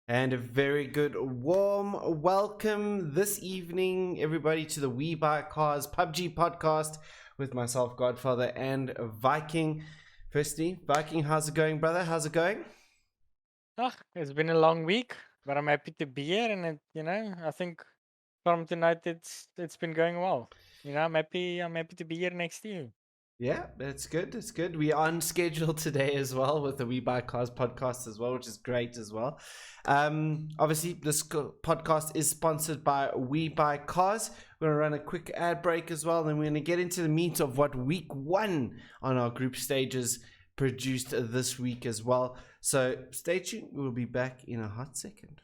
And a very good warm welcome this evening, everybody, to the WeBuyCars PUBG podcast with myself, Godfather, and Viking. Firstly, Viking, how's it going, brother? How's it going? It's been a long week, but I'm happy to be here, and I think from tonight it's been going well. I'm happy. I'm happy to be here next to you. Yeah, that's good. That's good. We are on schedule today as well with the We Buy Cars podcast as well, which is great as well. Obviously, this podcast is sponsored by We Buy Cars. We're going to run a quick ad break as well. Then we're going to get into the meat of what week one on our group stages produced this week as well. So stay tuned. We'll be back in a hot second.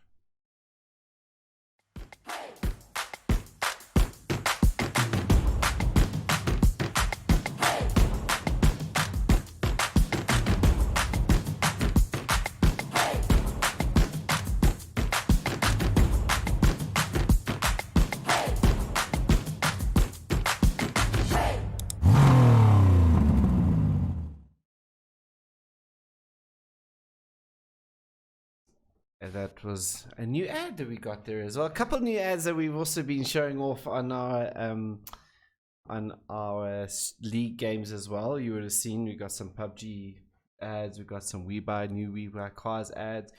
That was a new ad that we got there as well. A couple of new ads that we've also been showing off on our league games as well. You would have seen we got some PUBG ads, we got some new WeBuyCars ads,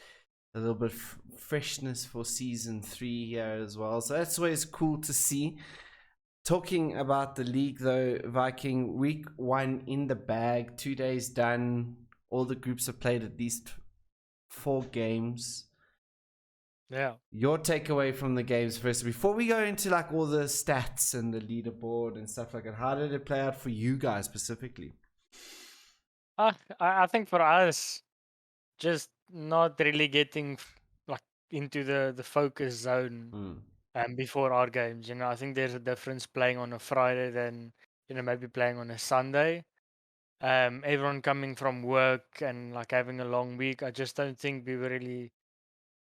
a little bit of freshness for season 3 here as well. So that's always cool to see. Talking about the league though, Viking, week 1 in the bag, 2 days done. All the groups have played at least 4 games. Yeah. Your takeaway from the games first, before we go into like all the stats and the leaderboard and stuff like that. How did it play out for you guys specifically? I think for us, just not really getting like into the focus zone before our games. I think there's a difference playing on a Friday than maybe playing on a Sunday. Everyone coming from work and like having a long week. I just don't think we were really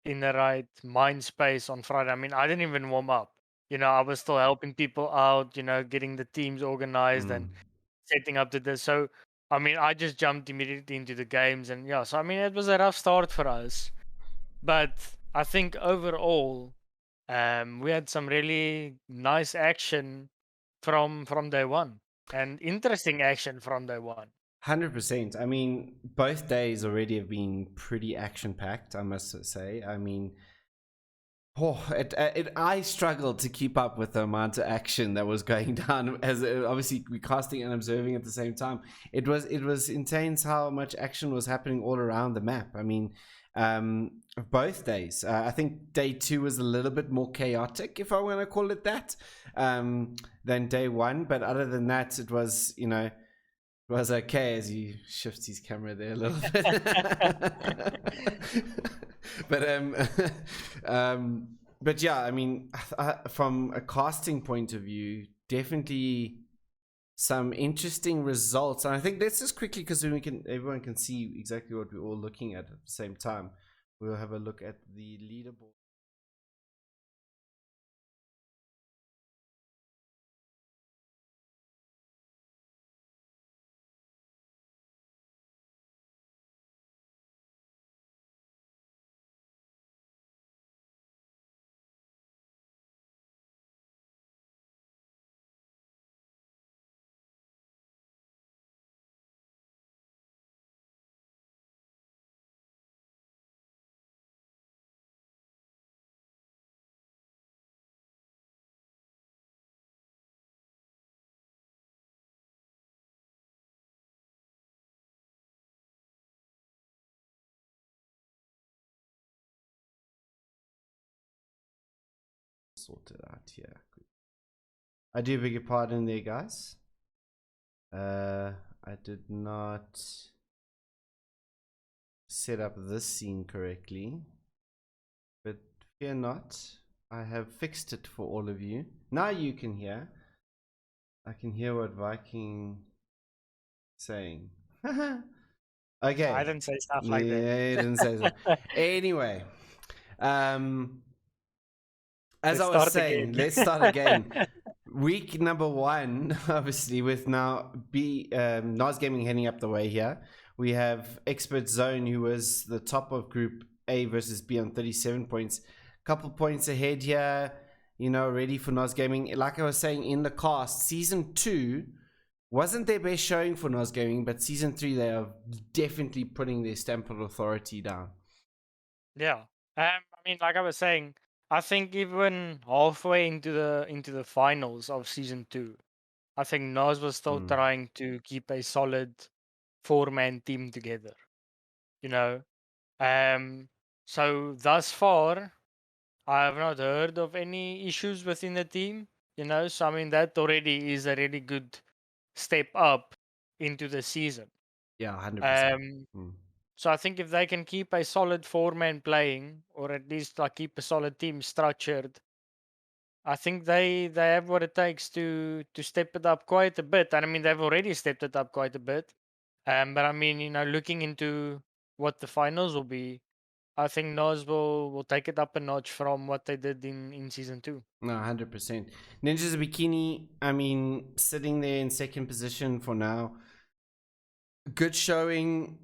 in the right mind space on Friday. I mean, I didn't even warm up. I was still helping people out, getting the teams organized and setting up to this. So, I mean, I just jumped immediately into the games. And yeah, so I mean, it was a rough start for us. But I think overall, we had some really nice action from day one and interesting action from day one. 100%. I mean, both days already have been pretty action packed, I must say. I mean, I struggled to keep up with the amount of action that was going down. As obviously we're casting and observing at the same time. It was intense how much action was happening all around the map. I mean, both days. I think day 2 was a little bit more chaotic, if I want to call it that, than day 1. But other than that, it was it was okay as he shifts his camera there a little bit. But yeah, I mean, from a casting point of view, definitely some interesting results. And I think let's just quickly, because then everyone can see exactly what we're all looking at the same time. We'll have a look at the leaderboard. Sort it out here. I do beg your pardon there, guys. I did not set up this scene correctly, but fear not, I have fixed it for all of you. Now you can hear. I can hear what Viking saying. Okay. I didn't say stuff like that. Yeah, he didn't say that. Anyway, as I was saying, let's start again. Week number 1, obviously, with now Noz Gaming heading up the way here. We have Expert Zone, who was the top of Group A versus B on 37 points. Couple points ahead here, ready for Noz Gaming. Like I was saying in the cast, season 2 wasn't their best showing for Noz Gaming, but season 3 they are definitely putting their stamp of authority down. Yeah. I mean, like I was saying, I think even halfway into the finals of season 2, I think Noz was still trying to keep a solid 4-man team together. So thus far, I have not heard of any issues within the team. So I mean that already is a really good step up into the season. Yeah, 100%. So I think if they can keep a solid 4-man playing, or at least like keep a solid team structured, I think they have what it takes to step it up quite a bit. And I mean they've already stepped it up quite a bit. But I mean, looking into what the finals will be, I think Noz will take it up a notch from what they did in season 2. No, 100%. Ninjas Bikini, I mean, sitting there in second position for now. Good showing.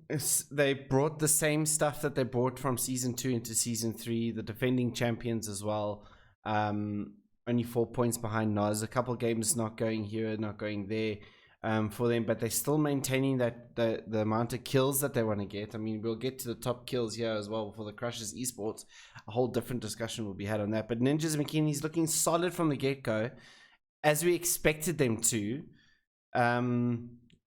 They brought the same stuff that they brought from season 2 into season 3. The defending champions as well. Only 4 points behind Noz. A couple games not going here, not going there. For them, but they're still maintaining that the amount of kills that they want to get. I mean, we'll get to the top kills here as well for the Crushers Esports. A whole different discussion will be had on that. But Ninjas McKinney's looking solid from the get-go, as we expected them to.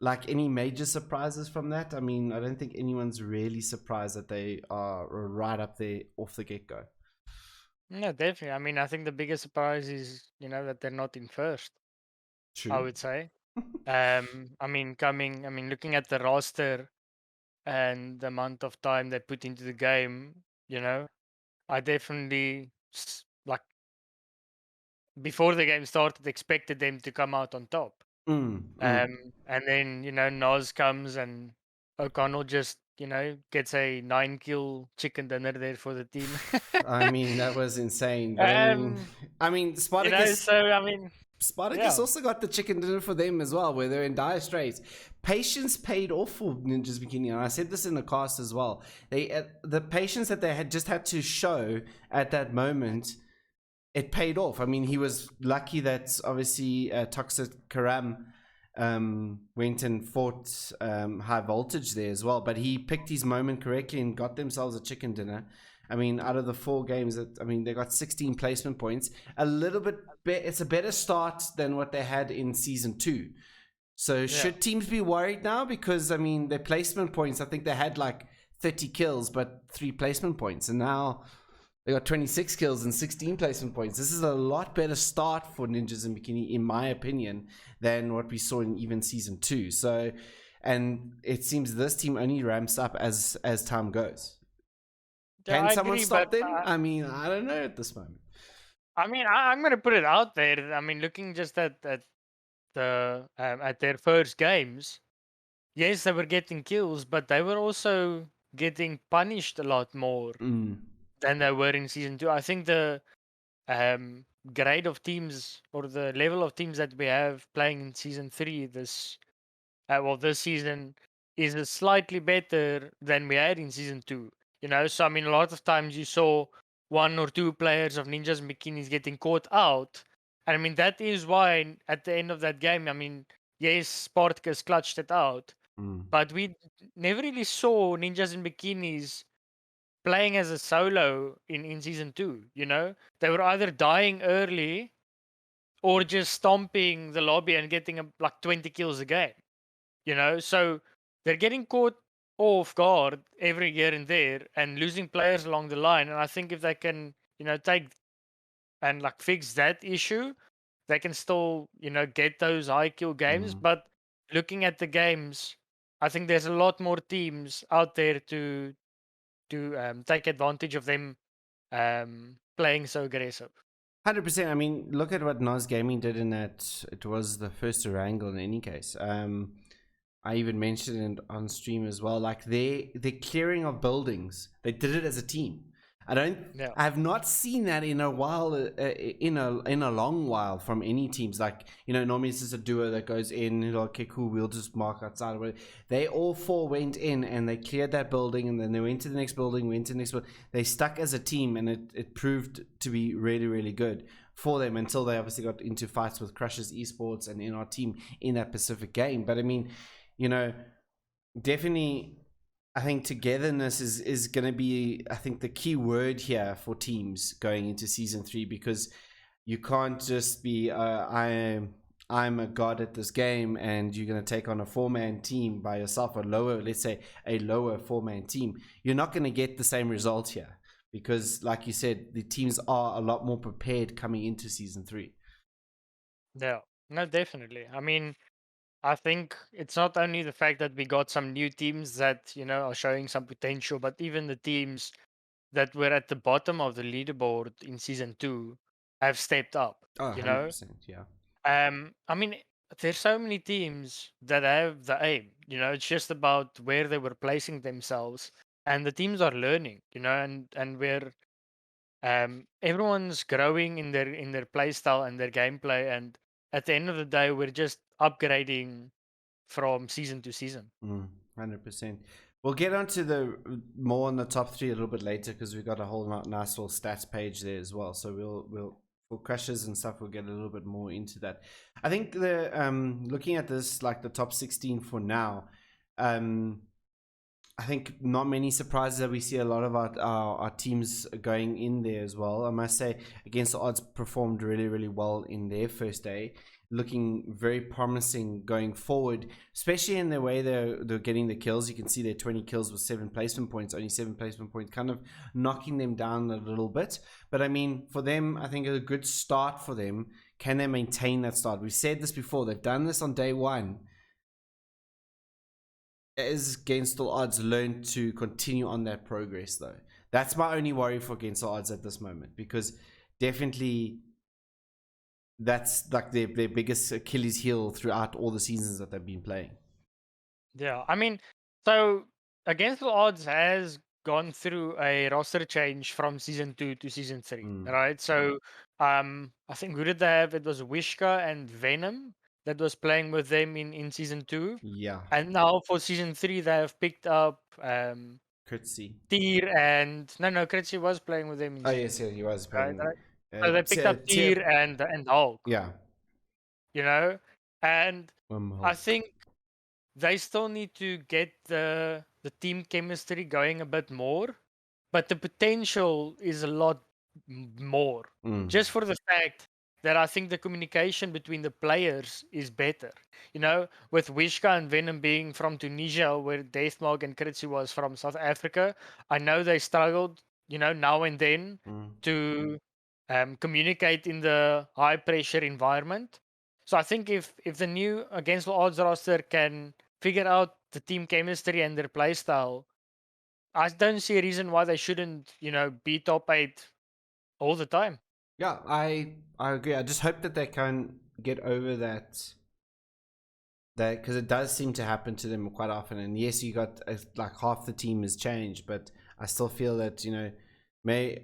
Like any major surprises from that? I mean, I don't think anyone's really surprised that they are right up there off the get-go. No, definitely. I mean, I think the biggest surprise is, that they're not in first. True. I would say. I mean, looking at the roster and the amount of time they put into the game, I definitely like before the game started expected them to come out on top. And then Noz comes and O'Connell just gets a 9-kill chicken dinner there for the team. I mean, that was insane. But I mean, Spartacus. Spartacus also got the chicken dinner for them as well, where they're in dire straits. Patience paid off for Ninjas Bikini, and I said this in the cast as well. The patience that they had to show at that moment, it paid off. I mean, he was lucky that obviously Toxic Karam went and fought high voltage there as well, but he picked his moment correctly and got themselves a chicken dinner. I mean, out of the 4 games, they got 16 placement points. A little bit, it's a better start than what they had in season 2. So should teams be worried now? Because, I mean, their placement points, I think they had like 30 kills, but 3 placement points. And now they got 26 kills and 16 placement points. This is a lot better start for Ninjas in Bikini, in my opinion, than what we saw in even season 2. So, and it seems this team only ramps up as time goes. Can someone stop them? I mean, I don't know at this moment. I mean, I'm going to put it out there. I mean, looking just at their first games, yes, they were getting kills, but they were also getting punished a lot more than they were in season 2. I think the grade of teams or the level of teams that we have playing in season 3 this season is slightly better than we had in season 2. So I mean, a lot of times you saw 1 or 2 players of Ninjas and Bikinis getting caught out. And I mean, that is why at the end of that game, I mean, yes, Spartacus clutched it out, but we never really saw Ninjas and Bikinis playing as a solo in season 2. They were either dying early or just stomping the lobby and getting like 20 kills a game. So they're getting caught off guard every here and there and losing players along the line. And I think if they can, take and like fix that issue, they can still, get those high kill games. But looking at the games, I think there's a lot more teams out there to take advantage of them playing so aggressive. 100%. I mean, look at what Noz Gaming did in that. It was the first wrangle in any case. I even mentioned it on stream as well. Like the clearing of buildings, they did it as a team. Yeah. I have not seen that in a while, in a long while from any teams. Like, normally it's just a duo that goes in. Okay, cool. We'll just mark outside. They all four went in and they cleared that building, and then they went to the next building. Went to the next building. They stuck as a team, and it proved to be really, really good for them until they obviously got into fights with Crushers Esports and in our team in that Pacific game. But I mean, definitely, I think togetherness is going to be, I think, the key word here for teams going into season 3, because you can't just be I'm a god at this game and you're going to take on a 4-man team by yourself, or let's say a lower 4-man team. You're not going to get the same result here, because like you said, the teams are a lot more prepared coming into season 3. Yeah, no, definitely. I mean, I think it's not only the fact that we got some new teams that, are showing some potential, but even the teams that were at the bottom of the leaderboard in season 2 have stepped up, Oh, you know? 100%, yeah. I mean, there's so many teams that have the aim, it's just about where they were placing themselves, and the teams are learning, and where everyone's growing in their play style and their gameplay, and at the end of the day, we're just upgrading from season to season. 100%. We'll get onto the more on the top 3 a little bit later, because we've got a whole nice little stats page there as well. So we'll for crushes and stuff, we'll get a little bit more into that. I think the looking at this, like the top 16 for now, I think not many surprises that we see a lot of our teams going in there as well. I must say, Against the Odds performed really, really well in their first day, looking very promising going forward, especially in the way they're getting the kills. You can see their 20 kills with 7 placement points, only 7 placement points, kind of knocking them down a little bit. But I mean, for them, I think a good start for them. Can they maintain that start? We've said this before. They've done this on day 1. Is Against All Odds learn to continue on that progress, though? That's my only worry for Against All Odds at this moment, because definitely that's like their biggest Achilles heel throughout all the seasons that they've been playing. Yeah, I mean, so Against All Odds has gone through a roster change from season 2 to season 3, right? So I think who did they have? It was Wishka and Venom that was playing with them in season 2. Yeah. And now for season 3 they have picked up Kritzy. Tyr and no, Kritzy was playing with them in Oh season yes, 2. yeah, he was Right, playing. right. So they picked up Tyr and Hulk. Yeah. And I Hulk. think they still need to get the team chemistry going a bit more, but the potential is a lot more. Just for the fact that I think the communication between the players is better. With Wishka and Venom being from Tunisia, where Deathmark and Kritzy was from South Africa, I know they struggled, now and then to communicate in the high pressure environment. So I think if the new Against All Odds roster can figure out the team chemistry and their play style, I don't see a reason why they shouldn't, be top 8 all the time. Yeah, I agree. I just hope that they can get over that, because it does seem to happen to them quite often. And yes, you got like half the team has changed, but I still feel that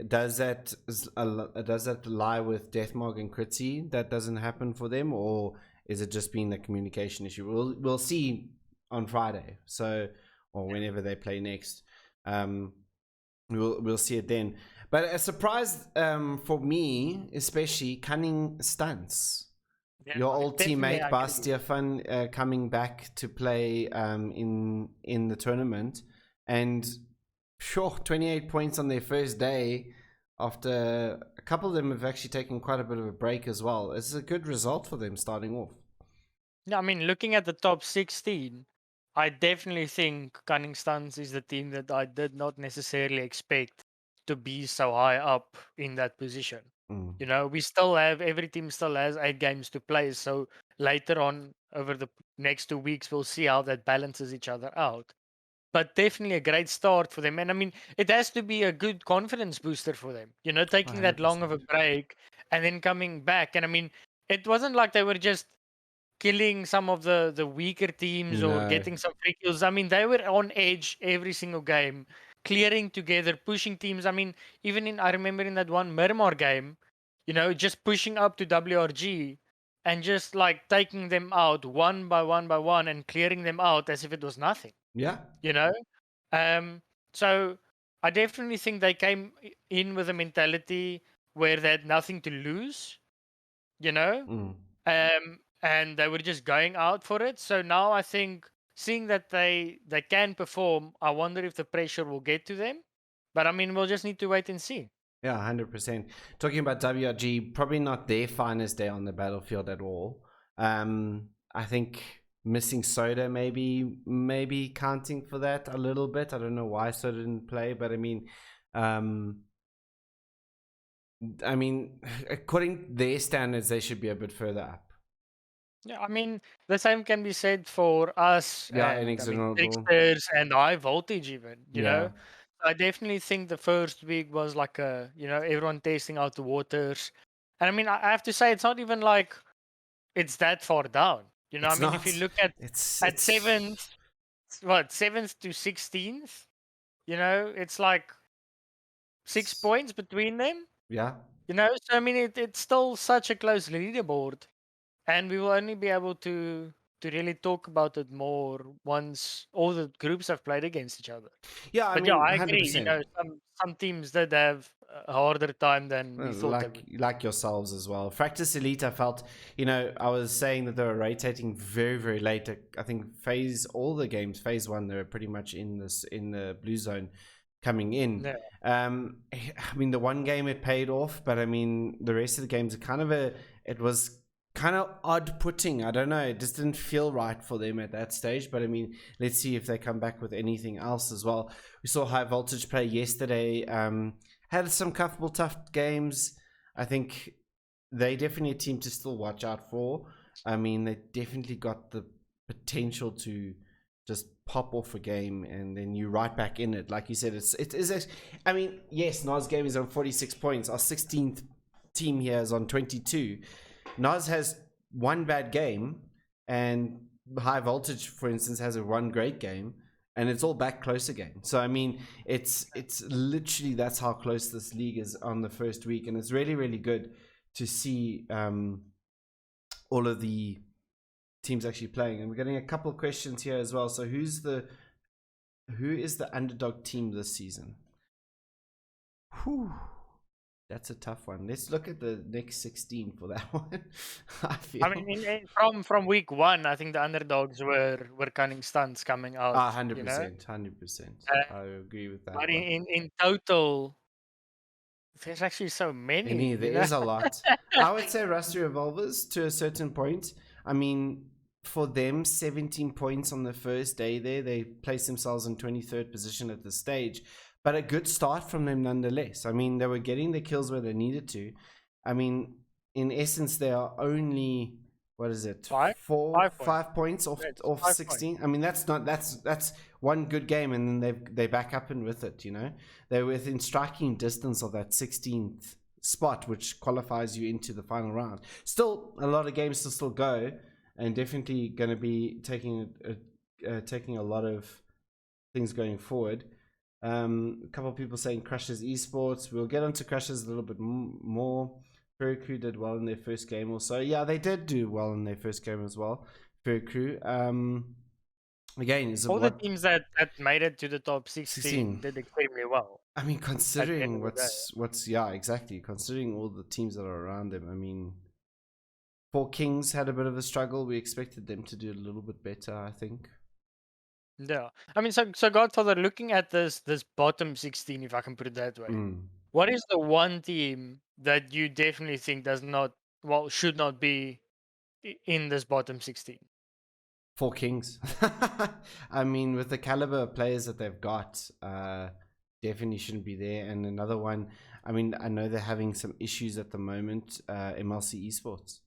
does that lie with Deathmark and Kritzy that doesn't happen for them, or is it just being the communication issue? We'll see on Friday, or whenever they play next. We'll see it then. But a surprise for me, especially, Cunning Stunts. Yeah, Your old teammate Bas agree. Stefan coming back to play in the tournament, and sure, 28 points on their first day. After a couple of them have actually taken quite a bit of a break as well. It's a good result for them starting off. Yeah, I mean, looking at the top 16, I definitely think Cunning Stunts is the team that I did not necessarily expect to be so high up in that position. We still have, every team still has 8 games to play. So later on, over the next 2 weeks, we'll see how that balances each other out. But definitely a great start for them. And I mean, it has to be a good confidence booster for them, taking that long of a 100%. break and then coming back. And I mean, it wasn't like they were just killing some of the weaker teams or No. getting some free kills. I mean, they were on edge every single game. clearing together, pushing teams. I mean, I remember in that one Miramar game, just pushing up to WRG and just like taking them out one by one by one and clearing them out as if it was nothing. Yeah. You know? So I definitely think they came in with a mentality where they had nothing to lose, and they were just going out for it. So now I think seeing that they can perform, I wonder if the pressure will get to them. But I mean, we'll just need to wait and see. Yeah, 100%. Talking about WRG, probably not their finest day on the battlefield at all. I think missing Soda maybe counting for that a little bit. I don't know why Soda didn't play, but I mean, according to their standards, they should be a bit further up. Yeah, I mean, the same can be said for us, and Tricksters and High Voltage even, you know? I definitely think the first week was like everyone tasting out the waters. And I mean, I have to say, it's not even like it's that far down. If you look at 7th to 16th, it's like 6 points between them. Yeah. So I mean, it's still such a close leaderboard. And we will only be able to really talk about it more once all the groups have played against each other. Yeah, I agree. 100%. Some teams did have a harder time than we thought. Like yourselves as well. Fractus Elite, I felt, I was saying that they were rotating very, very late. I think all the games, phase 1, they were pretty much in the blue zone coming in. Yeah. I mean, the one game it paid off, but I mean, the rest of the games, it was kind of odd putting. I don't know. It just didn't feel right for them at that stage. But I mean, let's see if they come back with anything else as well. We saw High Voltage play yesterday. Had some couple tough games. I think they definitely a team to still watch out for. I mean, they definitely got the potential to just pop off a game and then you right back in it. Like you said, it is. I mean, yes, Noz Gaming is on 46 points. Our 16th team here is on 22. Noz has one bad game, and High Voltage, for instance, has one great game, and it's all back close again. So I mean, it's literally that's how close this league is on the first week, and it's really, really good to see all of the teams actually playing. And we're getting a couple of questions here as well. So who is the underdog team this season? Whew. That's a tough one. Let's look at the next 16 for that one. I mean, from week 1, I think the underdogs were Cunning Stunts coming out. 100%. I agree with that. But in total, there's actually so many. There is a lot. I would say Rusty Revolvers to a certain point. I mean, for them, 17 points on the first day there. They placed themselves in 23rd position at the stage. But a good start from them nonetheless. I mean, they were getting the kills where they needed to. I mean, in essence, they are only, what is it? 5 points off 16. Points. I mean, that's one good game, and then they back up and with it, They're within striking distance of that 16th spot, which qualifies you into the final round. Still, a lot of games to still go, and definitely going to be taking a lot of things going forward. A couple of people saying Crushers Esports. We'll get onto Crushers a little bit more. Furry Crew did well in their first game also. Yeah, they did do well in their first game as well. Furry Crew. Again, all the teams that made it to the top 16 did extremely well. I mean, considering considering all the teams that are around them. I mean, 4 Kings had a bit of a struggle. We expected them to do a little bit better, I think. Yeah, I mean, so Godfather, looking at this bottom 16, if I can put it that way, what is the one team that you definitely think should not be in this bottom 16? 4 Kings. I mean, with the caliber of players that they've got, definitely shouldn't be there. And another one, I mean, I know they're having some issues at the moment, MLC Esports.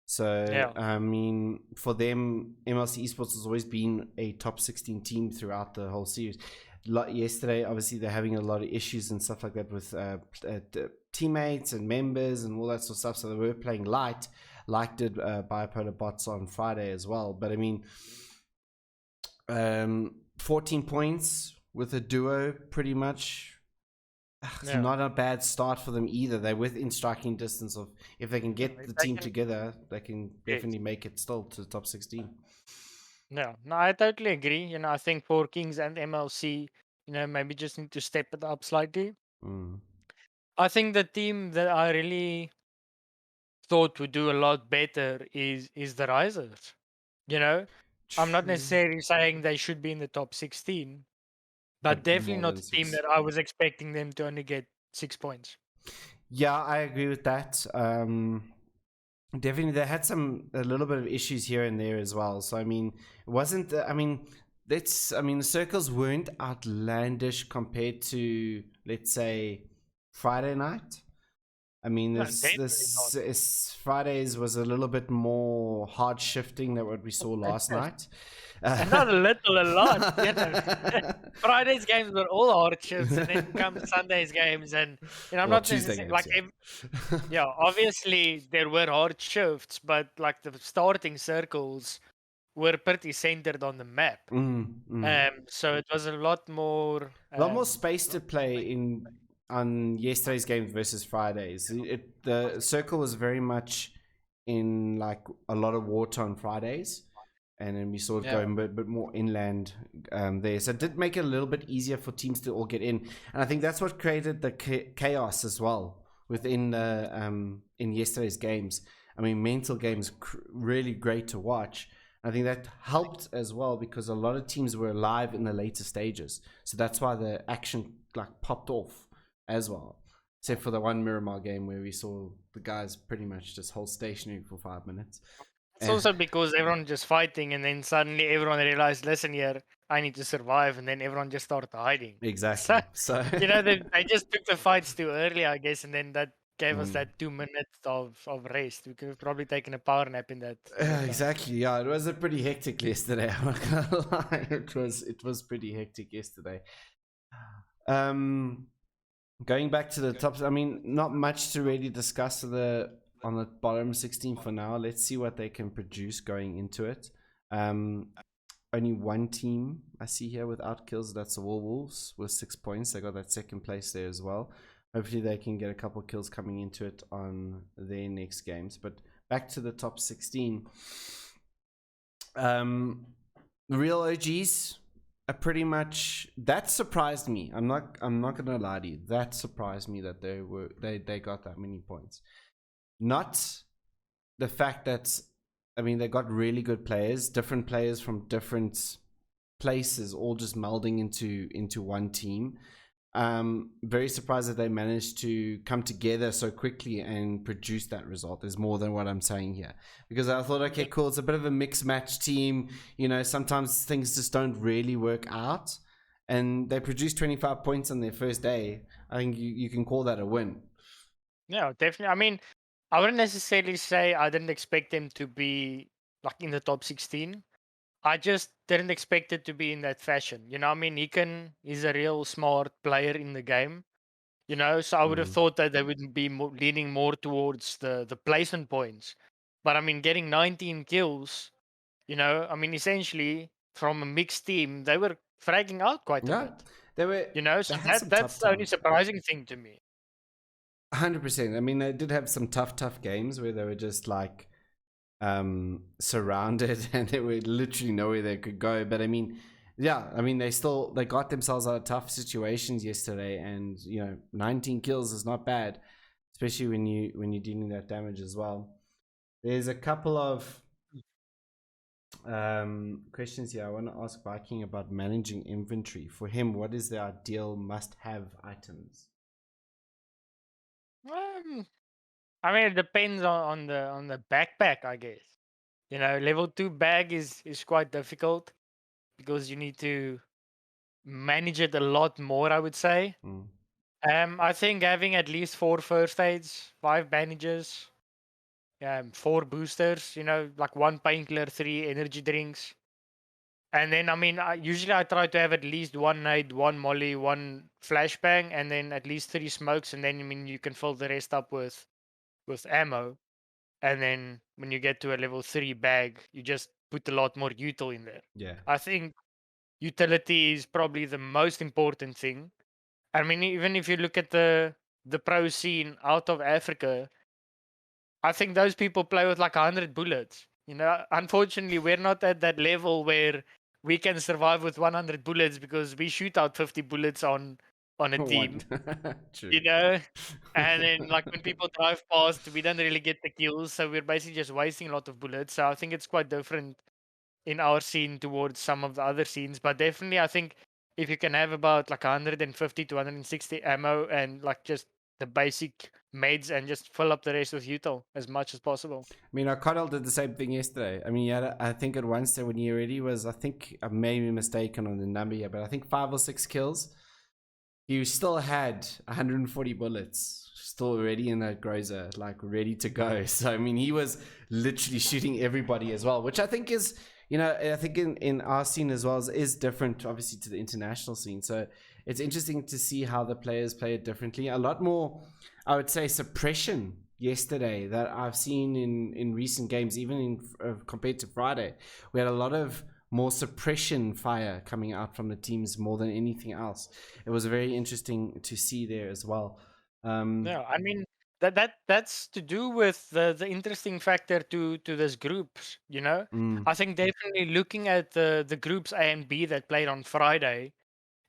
So, yeah. I mean, for them, MLC Esports has always been a top 16 team throughout the whole series. Yesterday, obviously, they're having a lot of issues and stuff like that with teammates and members and all that sort of stuff. So they were playing light, like did Bipolar Bots on Friday as well. But I mean, 14 points with a duo, pretty much. It's Yeah. not a bad start for them either. They're within striking distance of, if they can get If the they team can, together, they can yes. definitely make it still to the top 16. Yeah. No, I totally agree. I think for Kings and MLC, maybe just need to step it up slightly. I think the team that I really thought would do a lot better is the Risers. I'm not True. necessarily saying they should be in the top 16, but But definitely more not than the team 6. that I was expecting them to only get 6 points. Yeah, I agree with that. Definitely, they had a little bit of issues here and there as well. So I mean, it wasn't. The circles weren't outlandish compared to, let's say, Friday night. I mean, No, this definitely not. Fridays was a little bit more hard shifting than what we saw last night. And not a little, a lot. Friday's games were all hard shifts, and then come Sunday's games, and I'm Well, not Tuesday necessarily games, yeah, obviously there were hard shifts, but like the starting circles were pretty centered on the map. So it was a lot more. A lot more space to play in on yesterday's games versus Fridays. The circle was very much in like a lot of water on Fridays, and then we saw it going a bit more inland there. So it did make it a little bit easier for teams to all get in, and I think that's what created the chaos as well within in yesterday's games. I mean, mental games really great to watch. I think that helped as well because a lot of teams were alive in the later stages, so that's why the action like popped off as well. Except for the one Miramar game where we saw the guys pretty much just hold stationary for 5 minutes. It's also because everyone just fighting, and then suddenly everyone realized, listen here, I need to survive, and then everyone just started hiding. Exactly. So they just took the fights too early, I guess, and then that gave us that 2 minutes of rest. We could have probably taken a power nap in that. Time. Exactly. Yeah, it was a pretty hectic yesterday. I'm not gonna lie. It was pretty hectic yesterday. Going back to the top, I mean, not much to really discuss on the bottom 16 for now. Let's see what they can produce going into it. Only one team I see here without kills. That's the Wolves with 6 points. They got that second place there as well. Hopefully they can get a couple kills coming into it on their next games. But back to the top 16. The real OGs are pretty much, that surprised me. I'm not gonna lie to you. That surprised me that they got that many points. Not the fact that, I mean, they got really good players, different players from different places, all just melding into one team. Very surprised that they managed to come together so quickly and produce that result. There's more than what I'm saying here, because I thought, okay, cool, it's a bit of a mixed match team. Sometimes things just don't really work out, and they produced 25 points on their first day. I think you can call that a win. Yeah, definitely. I mean, I wouldn't necessarily say I didn't expect them to be like in the top 16. I just didn't expect it to be in that fashion. I mean, he's a real smart player in the game. So I would have thought that they would be leaning more towards the placement points. But I mean, getting 19 kills, I mean, essentially from a mixed team, they were fragging out quite a bit. They were. So They had some that's tough the only times. surprising thing to me. 100%. I mean, they did have some tough games where they were just like surrounded and there were literally nowhere they could go. But I mean, yeah, I mean, they got themselves out of tough situations yesterday, and 19 kills is not bad, especially when you're dealing that damage as well. There's a couple of questions here. I want to ask Viking about managing inventory. For him, what is the ideal must-have items? I mean, it depends on the backpack, I guess. Level 2 bag is quite difficult because you need to manage it a lot more, I would say. I think having at least 4 first aids, 5 bandages, 4 boosters, like 1 painkiller, 3 energy drinks. And then, I mean, usually I try to have at least 1 nade, 1 molly, 1 flashbang, and then at least 3 smokes. And then, I mean, you can fill the rest up with ammo. And then when you get to a level 3 bag, you just put a lot more util in there. Yeah. I think utility is probably the most important thing. I mean, even if you look at the pro scene out of Africa, I think those people play with like 100 bullets. You know, unfortunately, we're not at that level where we can survive with 100 bullets because we shoot out 50 bullets on a team. True. You know, and then like when people drive past, we don't really get the kills, so we're basically just wasting a lot of bullets. So I think it's quite different in our scene towards some of the other scenes. But definitely, I think if you can have about like 150 to 160 ammo and like just the basic meds and just fill up the rest with util as much as possible. I mean, O'Connell did the same thing yesterday. I mean, yeah, I think at one stage when he already was, I think I may be mistaken on the number here, but I think 5 or 6 kills. He still had 140 bullets still ready in that Groza, like ready to go. So, I mean, he was literally shooting everybody as well, which I think is, you know, I think in our scene as well is different, obviously, to the international scene. So it's interesting to see how the players play it differently. A lot more, I would say, suppression yesterday that I've seen in recent games, even in compared to Friday. We had a lot of more suppression fire coming out from the teams more than anything else. It was very interesting to see there as well. Yeah, I mean that's to do with the interesting factor to this groups. You know, I think definitely looking at the groups A and B that played on Friday.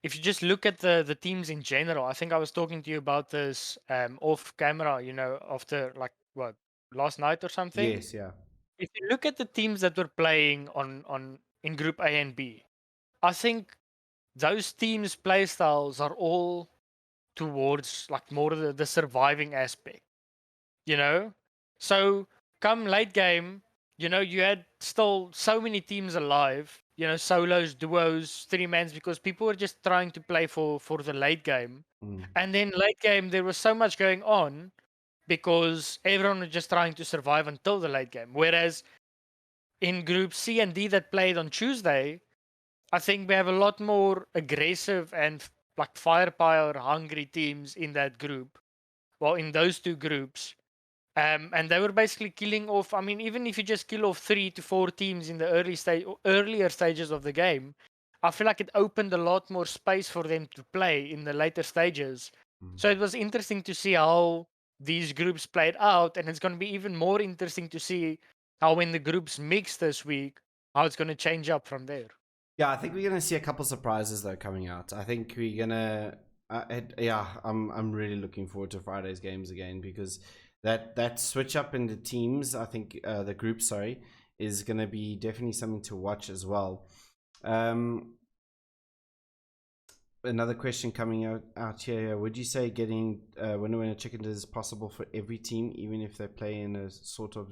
If you just look at the teams in general, I think I was talking to you about this off camera. You know, after like what last night or something. Yes, yeah. If you look at the teams that were playing on in Group A and B, I think those teams' playstyles are all towards like more the surviving aspect, you know? So come late game, you know, you had still so many teams alive, you know, solos, duos, 3-mans, because people were just trying to play for the late game. And then late game there was so much going on because everyone was just trying to survive until the late game. Whereas in group C and D that played on Tuesday, I think we have a lot more aggressive and like firepower hungry teams in that group. Well, in those two groups. And they were basically killing off. I mean, even if you just kill off 3 to 4 teams in the earlier stages of the game, I feel like it opened a lot more space for them to play in the later stages. So it was interesting to see how these groups played out, and it's going to be even more interesting to see how when the groups mix this week, how it's going to change up from there. Yeah, I think we're gonna see a couple surprises though coming out. I think we're gonna, I'm really looking forward to Friday's games again because that switch up in the teams, I think the group, sorry, is gonna be definitely something to watch as well. Another question coming out here: would you say getting winner chicken is possible for every team, even if they play in a sort of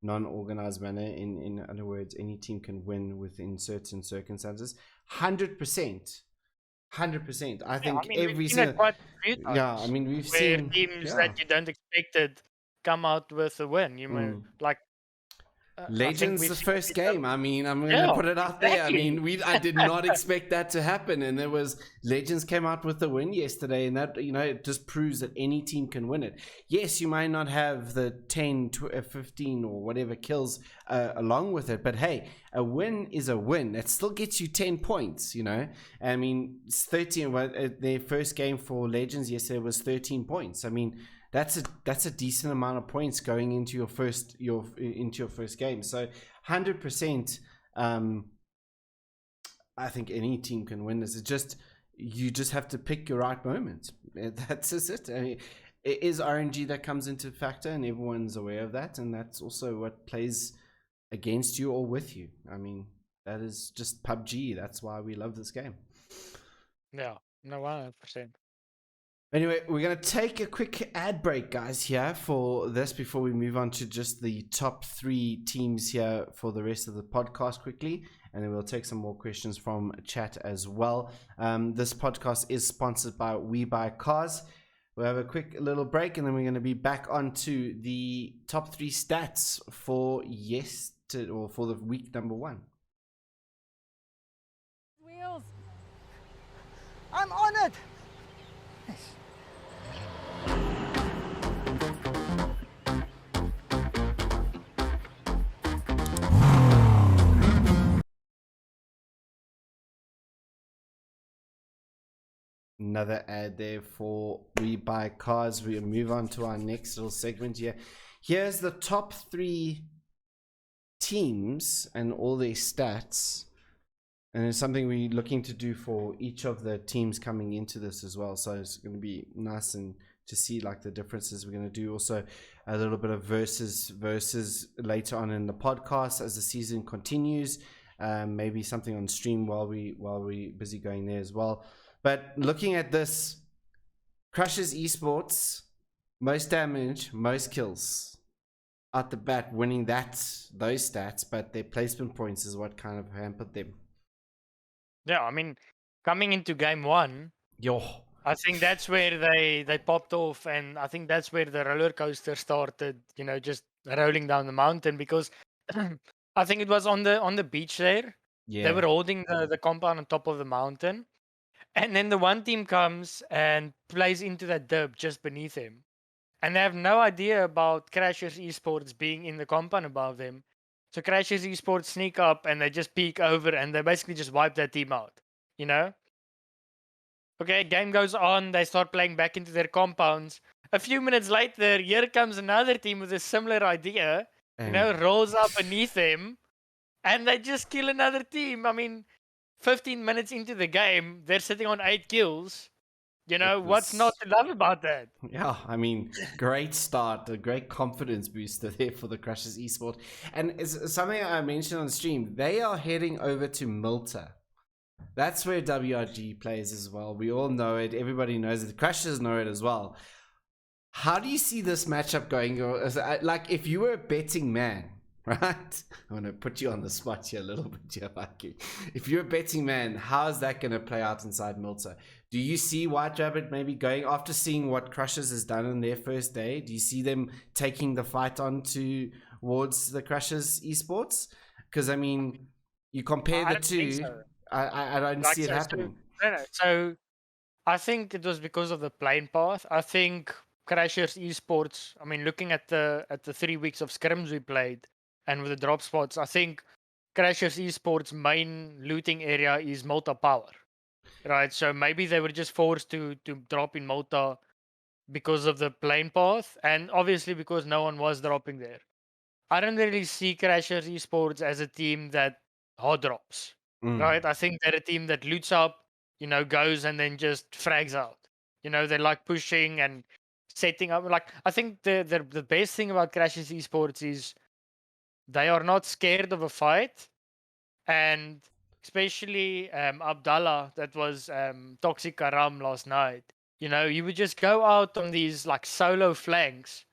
non-organized manner? In other words, any team can win within certain circumstances. 100%. I think I mean, every we've seen it single, quite a few times. yeah, I mean, we've where seen teams that you don't expect it come out with a win. You know, like I think Legends we've the seen first it game. I mean, I'm gonna Yeah, put it out there. I exactly. mean, I did not expect that to happen, and there was Legends came out with the win yesterday, and that, you know, it just proves that any team can win it. Yes, you might not have the 10, 15 or whatever kills along with it, but hey, a win is a win. It still gets you 10 points. You know, I mean, it's 13. Their first game for Legends yesterday was 13 points. I mean, that's a decent amount of points going into your first game. So 100%, I think any team can win this. It's just you just have to pick your right moments. That's just it. I mean, it is RNG that comes into factor, and everyone's aware of that, and that's also what plays against you or with you. I mean, that is just PUBG. That's why we love this game. Yeah, no, 100%. Anyway, we're going to take a quick ad break, guys, here for this before we move on to just the top 3 teams here for the rest of the podcast quickly. And then we'll take some more questions from chat as well. This podcast is sponsored by WeBuyCars. We'll have a quick little break, and then we're going to be back onto the top 3 stats for for the week number 1. Wheels. I'm on it. another ad there for WeBuyCars. We move on to our next little segment here. Here's the top 3 teams and all their stats. And it's something we're looking to do for each of the teams coming into this as well. So it's going to be nice and to see like the differences. We're going to do also a little bit of versus later on in the podcast as the season continues. Maybe something on stream while we busy going there as well. But looking at this, Crushers Esports, most damage, most kills at the bat, winning those stats, but their placement points is what kind of hampered them. Yeah, I mean, coming into game 1, I think that's where they popped off, and I think that's where the roller coaster started. Just rolling down the mountain, because I think it was on the beach there. Yeah, They were holding the compound on top of the mountain, and then the one team comes and plays into that dip just beneath him, and they have no idea about Crashers Esports being in the compound above them. So Crashers Esports sneak up and they just peek over and they basically just wipe that team out. Okay, game goes on. They start playing back into their compounds. A few minutes later, here comes another team with a similar idea. Rolls up beneath them, and they just kill another team. I mean, 15 minutes into the game, they're sitting on 8 kills. What's not to love about that? Yeah, I mean, great start, a great confidence booster there for the Crushers Esports. And it's something I mentioned on stream. They are heading over to Malta. That's where WRG plays as well. We all know it. Everybody knows it. The Crushers know it as well. How do you see this matchup going? Like, if you were a betting man, right? I'm going to put you on the spot here a little bit here, Viking. If you're a betting man, how is that going to play out inside Malta? Do you see White Rabbit maybe going, after seeing what Crushers has done on their first day, do you see them taking the fight on towards the Crushers Esports? Because, I mean, you compare the two, So. I don't see it happening. So I think it was because of the playing path. I think Crashers Esports, I mean, looking at the 3 weeks of scrims we played and with the drop spots, I think Crashers Esports' main looting area is Malta Power. Right, so maybe they were just forced to drop in Malta because of the plane path, and obviously because no one was dropping there. I don't really see Crashers Esports as a team that hard drops, right? I think they're a team that loots up, goes and then just frags out. They like pushing and setting up. Like, I think the best thing about Crashers Esports is they are not scared of a fight, and especially Abdallah, that was Toxic Karam last night. He would just go out on these like solo flanks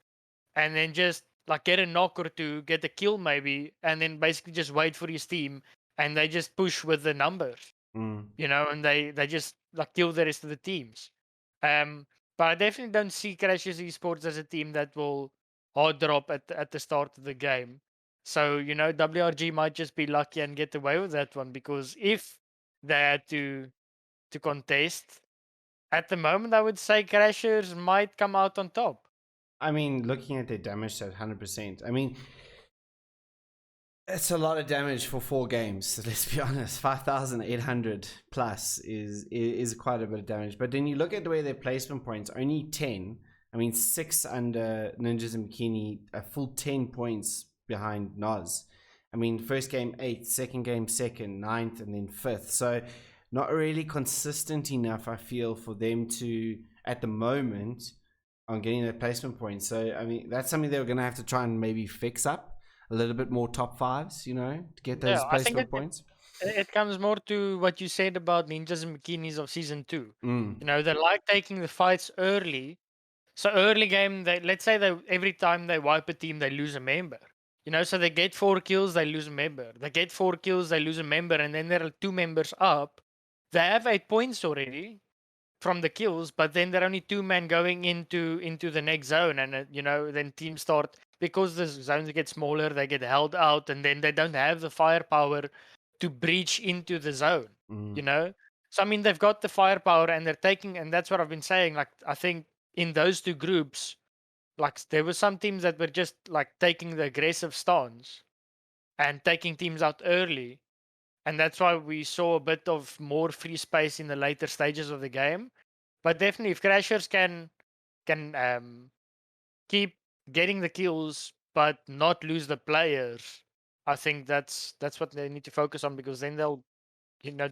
and then just like get a knock or two, get a kill maybe, and then basically just wait for his team and they just push with the numbers, and they just like kill the rest of the teams. But I definitely don't see Crashers Esports as a team that will hard drop at the start of the game. So, WRG might just be lucky and get away with that one, because if they had to contest, at the moment, I would say Crashers might come out on top. I mean, looking at their damage at 100%, I mean, it's a lot of damage for 4 games. So let's be honest, 5,800 plus is quite a bit of damage. But then you look at the way their placement points, only 10. I mean, 6 under Ninjas and Bikini, a full 10 points behind Noz. I mean, first game 8th, second game 2nd, 9th, and then 5th. So not really consistent enough, I feel, for them to, at the moment, on getting their placement points. So, I mean, that's something they're going to have to try and maybe fix up a little bit more top 5s, to get those placement points. It comes more to what you said about Ninjas and Bikinis of Season 2. They like taking the fights early. So early game, let's say every time they wipe a team, they lose a member. So they get 4 kills, they lose a member. They get 4 kills, they lose a member, and then there are 2 members up. They have 8 points already from the kills, but then there are only 2 men going into the next zone, and then teams start, because the zones get smaller, they get held out, and then they don't have the firepower to breach into the zone. So I mean, they've got the firepower and they're taking, and that's what I've been saying. Like, I think in those 2 groups, like, there were some teams that were just like taking the aggressive stance and taking teams out early. And that's why we saw a bit of more free space in the later stages of the game. But definitely, if Crashers can keep getting the kills but not lose the players, I think that's what they need to focus on, because then they'll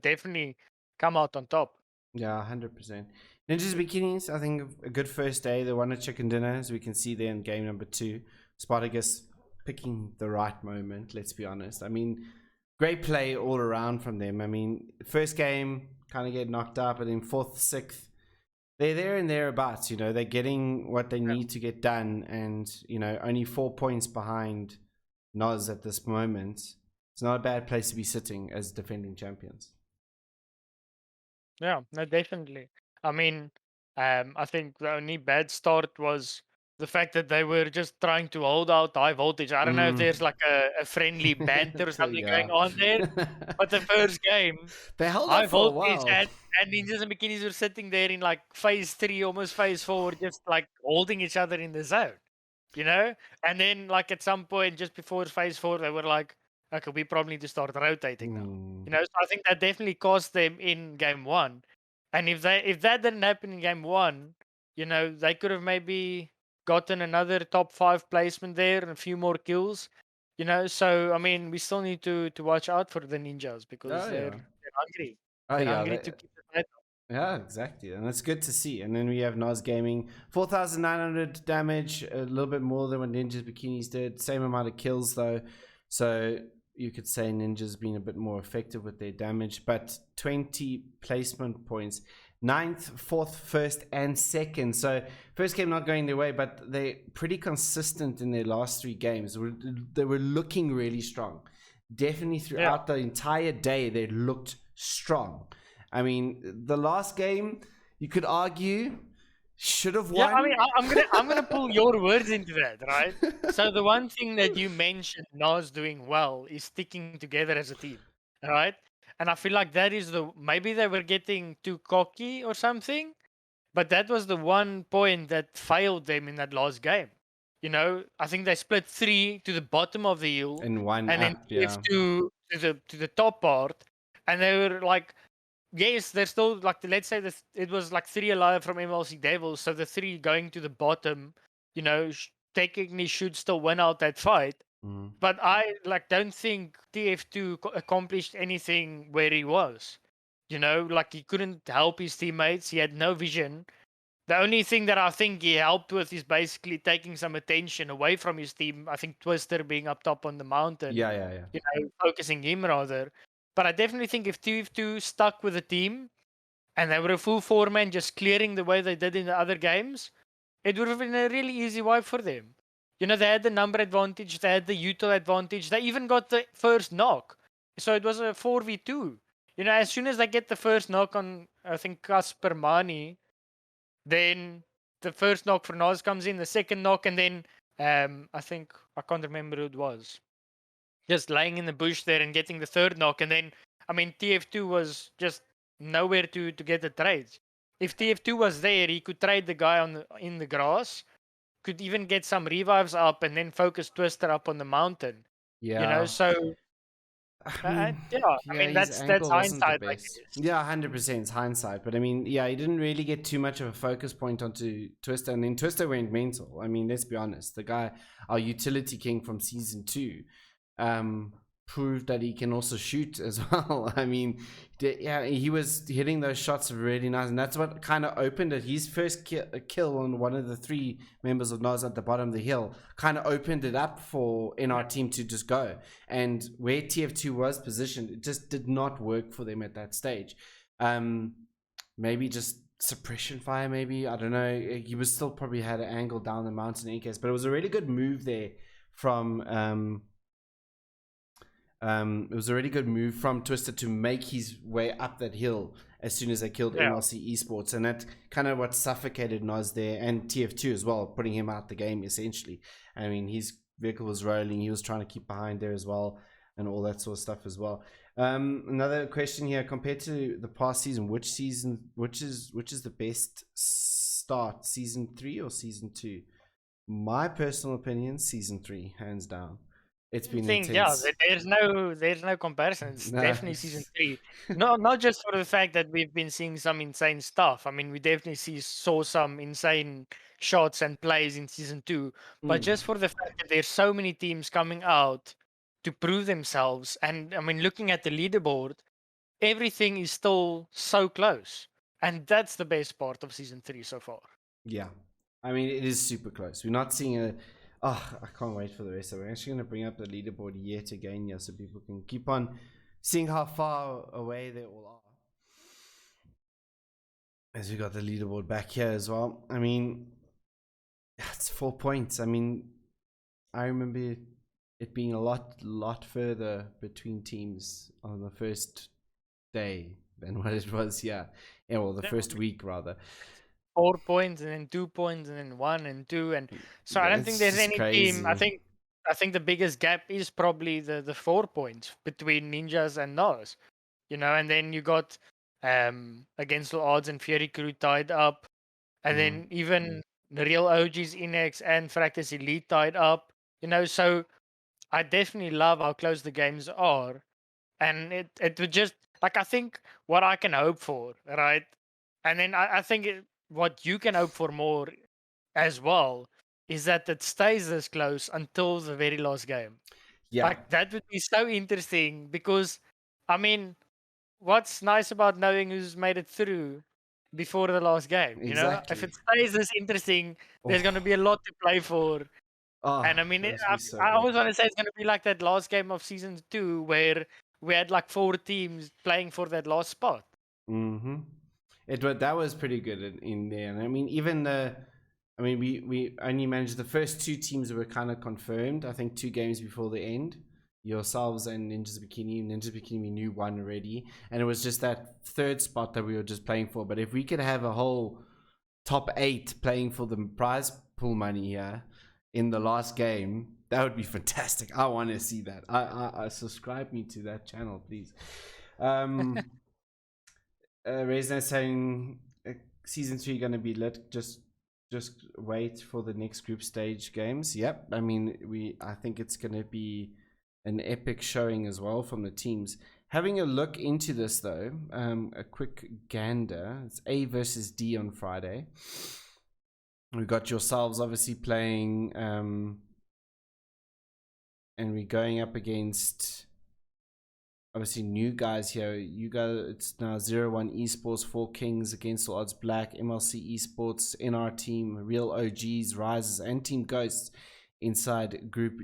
definitely come out on top. Yeah, 100%. Ninjas Bikinis, I think a good first day. They won a chicken dinner, as we can see there in game number 2. Spartacus picking the right moment, let's be honest. I mean, great play all around from them. I mean, first game, kind of get knocked out, but in 4th, 6th, they're there and thereabouts. They're getting what they need to get done, and only 4 points behind Noz at this moment. It's not a bad place to be sitting as defending champions. Yeah, no, definitely. I mean, I think the only bad start was the fact that they were just trying to hold out high voltage. I don't know if there's like a friendly banter or something going on there, but the first game, they held high up for a voltage while. and Ninjas and Bikinis were sitting there in like phase 3, almost phase 4, just like holding each other in the zone, And then like at some point, just before phase 4, they were like, okay, we probably need to start rotating now. So I think that definitely cost them in game 1. And if that didn't happen in game 1, they could have maybe gotten another top 5 placement there and a few more kills. So I mean, we still need to watch out for the Ninjas, because they're hungry. They're hungry to keep the title. Yeah, exactly. And that's good to see. And then we have Noz Gaming, 4,900 damage, a little bit more than what Ninjas Bikinis did. Same amount of kills, though. So you could say Ninjas being a bit more effective with their damage. But 20 placement points. 9th, 4th, 1st, and 2nd. So first game not going their way, but they're pretty consistent in their last 3 games. They were looking really strong. Definitely throughout the entire day, they looked strong. I mean, the last game, you could argue, should have won. Yeah, I mean, I'm gonna pull your words into that, right? So the one thing that you mentioned Nas doing well is sticking together as a team, right? And I feel like that is maybe they were getting too cocky or something, but that was the one point that failed them in that last game. I think they split 3 to the bottom of the hill in one and app, then to the top part, and they were like, yes, they're still like, let's say that it was like 3 alive from MLC Devils, so the 3 going to the bottom, technically should still win out that fight. But I don't think TF2 accomplished anything where he was. Like he couldn't help his teammates. He had no vision. The only thing that I think he helped with is basically taking some attention away from his team. I think Twister being up top on the mountain. Yeah. Focusing him rather. But I definitely think if TF2 stuck with the team and they were a full 4-man just clearing the way they did in the other games, it would have been a really easy wipe for them. They had the number advantage, they had the util advantage, they even got the first knock. So it was a 4v2. As soon as they get the first knock on, I think, Casper Mani, then the first knock for Noz comes in, the second knock, and then I think, I can't remember who it was, just lying in the bush there and getting the third knock. And then, I mean, TF2 was just nowhere to get the trades. If TF2 was there, he could trade the guy in the grass, could even get some revives up, and then focus Twister up on the mountain. So I mean that's hindsight, I guess. Yeah, 100% it's hindsight. But I mean, he didn't really get too much of a focus point onto Twister, and then Twister went mental. I mean, let's be honest, the guy, our utility king from season 2, proved that he can also shoot as well. I mean, he was hitting those shots really nice, and that's what kind of opened it. His first kill on one of the 3 members of Noz at the bottom of the hill kind of opened it up for our team to just go. And where TF2 was positioned, it just did not work for them at that stage. Maybe just suppression fire, maybe, I don't know. He was still probably had an angle down the mountain in case, but it was a really good move there from it was a really good move from Twister to make his way up that hill as soon as they killed MLC Esports, and that kind of what suffocated Noz there, and TF2 as well, putting him out the game essentially. I mean, his vehicle was rolling, he was trying to keep behind there as well, and all that sort of stuff as well. Another question here: compared to the past season, which is the best start, season 3 or season 2? My personal opinion, season 3, hands down. It's been Think, yeah, intense. there's no comparison. It's No. definitely season 3. Not just for the fact that we've been seeing some insane stuff. I mean, we definitely saw some insane shots and plays in season 2, but just for the fact that there's so many teams coming out to prove themselves, and I mean, looking at the leaderboard, everything is still so close, and that's the best part of season 3 so far. Yeah, I mean, it is super close. We're not seeing a. Oh, I can't wait for the rest of it. I'm actually going to bring up the leaderboard yet again, yeah, so people can keep on seeing how far away they all are. As we got the leaderboard back here as well. I mean, it's 4 points. I mean, I remember it being a lot further between teams on the first day than what it was here. Yeah, well, the first week rather. 4 points and then 2 points and then 1 and 2, and so I don't think there's any crazy. team. I think the biggest gap is probably the 4 points between Ninjas and Noz, you know, and then you got Against All Odds and Fury Crew tied up, and then even the real OGs Inex and Fractus Elite tied up, you know. So I definitely love how close the games are, and it would just like, I think what I can hope for, right, and then I think what you can hope for more as well is that it stays this close until the very last game. Yeah, like that would be so interesting, because I mean, what's nice about knowing who's made it through before the last game, you know? If it stays this interesting, there's going to be a lot to play for. And I mean, I always want to say it's going to be like that last game of season 2 where we had like 4 teams playing for that last spot. That was pretty good in there. And I mean, even we only managed the first 2 teams that were kind of confirmed. I think 2 games before the end. Yourselves and Ninjas Bikini. Ninjas Bikini, we knew one already. And it was just that 3rd spot that we were just playing for. But if we could have a whole top 8 playing for the prize pool money here in the last game, that would be fantastic. I want to see that. I subscribe me to that channel, please. Rezna saying season 3 gonna be lit. Just wait for the next group stage games. Yep. I mean, I think it's gonna be an epic showing as well from the teams. Having a look into this though, a quick gander. It's A versus D on Friday. We got yourselves obviously playing, and we're going up against obviously new guys here. You guys, it's now 0-1 Esports, 4 Kings, Against All Odds Black, MLC Esports, NR Team, Real OGs, Rises, and Team Ghosts inside Group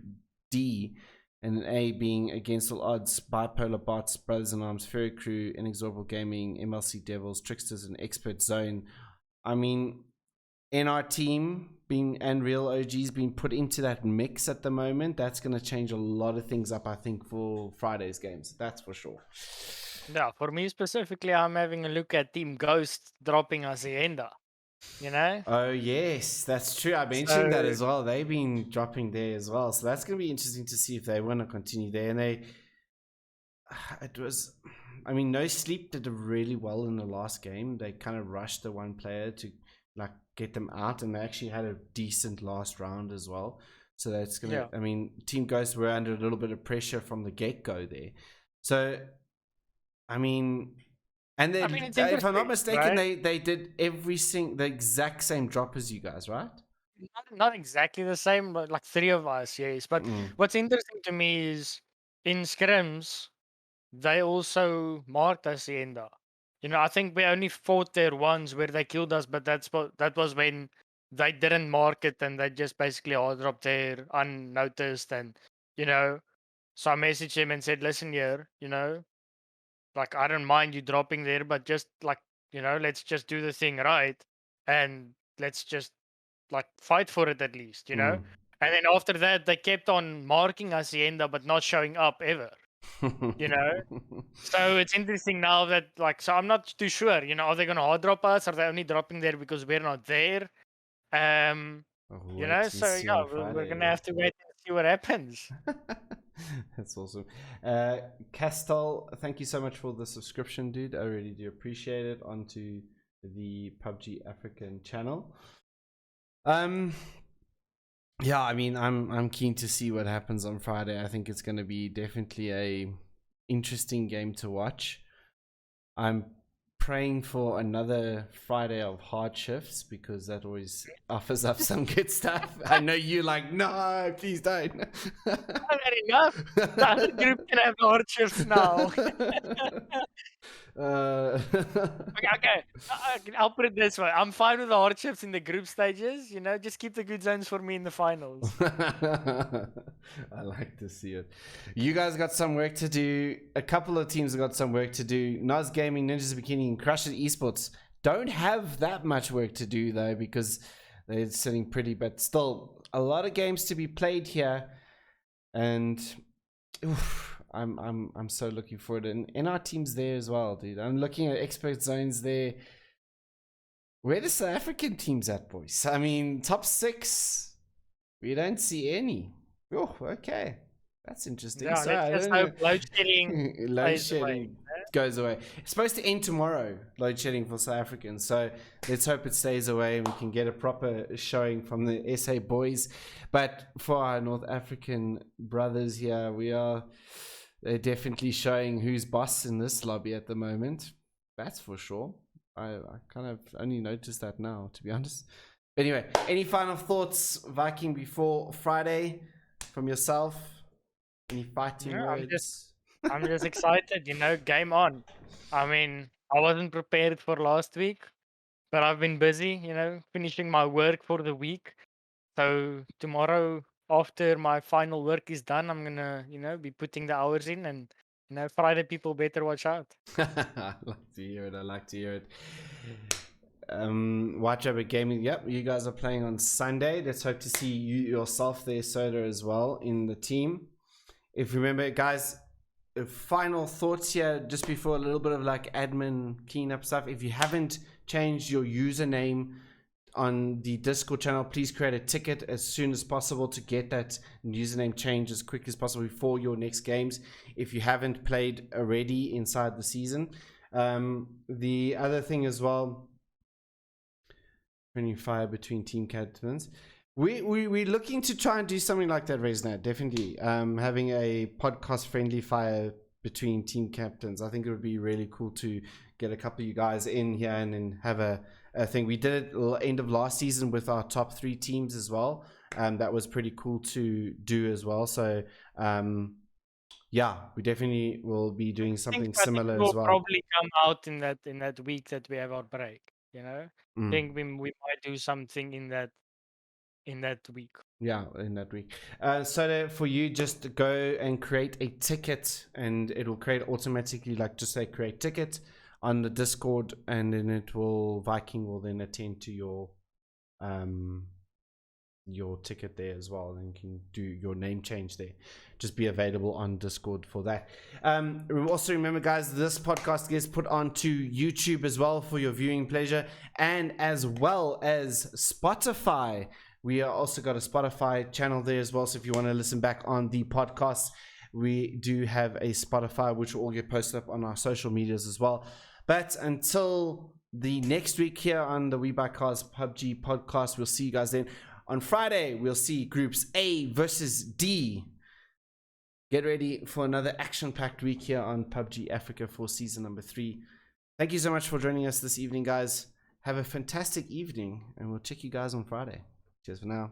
D. And an A being Against All Odds, Bipolar Bots, Brothers in Arms, Fairy Crew, Inexorable Gaming, MLC Devils, Tricksters, and Expert Zone. I mean, NR Team and Real OGs being put into that mix at the moment, that's going to change a lot of things up, I think, for Friday's games. That's for sure. Yeah, for me specifically, I'm having a look at Team Ghost dropping Hacienda, you know? Oh, yes, that's true. I mentioned that as well. They've been dropping there as well. So that's going to be interesting to see if they want to continue there. And No Sleep did really well in the last game. They kind of rushed the one player to like get them out, and they actually had a decent last round as well. So that's gonna Team Ghost were under a little bit of pressure from the get-go there. So if I'm not mistaken, right? they did the exact same drop as you guys, right? Not exactly the same, but like 3 of us, yes. But what's interesting to me is in scrims they also marked Hacienda. You know, I think we only fought there once where they killed us, but that was when they didn't mark it and they just basically hard dropped there unnoticed. And, you know, so I messaged him and said, listen here, you know, like, I don't mind you dropping there, but just like, you know, let's just do the thing right. And let's just like fight for it at least, you know? And then after that, they kept on marking Hacienda, but not showing up ever. You know, so it's interesting now that so I'm not too sure, you know, are they gonna hard drop us? Are they only dropping there because we're not there? You know, so yeah, we're gonna have to wait and see what happens. That's awesome. Castel, thank you so much for the subscription, dude. I really do appreciate it. Onto the PUBG African channel. Yeah, I mean, I'm keen to see what happens on Friday. I think it's going to be definitely a interesting game to watch. I'm praying for another Friday of hard shifts because that always offers up some good stuff. I know you like, no, please don't. Not had enough. The other group can have the hard shifts now. Okay. I'll put it this way. I'm fine with the hard shifts in the group stages. You know, just keep the good zones for me in the finals. I like to see it. You guys got some work to do. A couple of teams have got some work to do. Noz Gaming, Ninjas Bikini, and Crush It Esports don't have that much work to do though, because they're sitting pretty, but still a lot of games to be played here. And oof, I'm so looking forward, and our team's there as well, dude. I'm looking at expert zones there. Where the South African teams at, boys? I mean, top 6, we don't see any. Oh, okay, that's interesting. Yeah, so let's just hope load shedding load shedding goes away. It's supposed to end tomorrow, load shedding for South Africans. So let's hope it stays away and we can get a proper showing from the SA boys. But for our North African brothers here, they're definitely showing who's boss in this lobby at the moment. That's for sure. I kind of only noticed that now, to be honest. Anyway, any final thoughts, Viking, before Friday from yourself? Any fighting words? I'm just excited, you know, game on. I mean, I wasn't prepared for last week, but I've been busy, you know, finishing my work for the week. So tomorrow, after my final work is done, I'm gonna, you know, be putting the hours in, and you know, Friday people better watch out. I like to hear it. I like to hear it. Watch Over Gaming. Yep, you guys are playing on Sunday. Let's hope to see you yourself there, Soda, as well in the team. If you remember, guys, final thoughts here just before a little bit of like admin cleanup stuff. If you haven't changed your username on the Discord channel, please create a ticket as soon as possible to get that username changed as quick as possible before your next games, if you haven't played already inside the season. The other thing as well, friendly fire between team captains. We're looking to try and do something like that, Resnat. Definitely having a podcast friendly fire between team captains. I think it would be really cool to get a couple of you guys in here and then have a thing. We did it end of last season with our top 3 teams as well. That was pretty cool to do as well. So yeah, we definitely will be doing something similar as well. Probably come out in that week that we have our break. You know, I think we might do something in that week. Yeah, in that week. So for you, just go and create a ticket, and it will create automatically, like just say create ticket on the Discord, and then Viking will then attend to your ticket there as well, and you can do your name change there. Just be available on Discord for that. Also remember, guys, this podcast gets put onto YouTube as well for your viewing pleasure, and as well as Spotify. We are also got a Spotify channel there as well, so if you want to listen back on the podcast, we do have a Spotify, which will all get posted up on our social medias as well. But until the next week here on the WeBuyCars PUBG podcast, we'll see you guys then. On Friday, we'll see groups A versus D. Get ready for another action-packed week here on PUBG Africa for season number 3. Thank you so much for joining us this evening, guys. Have a fantastic evening, and we'll check you guys on Friday. Cheers for now.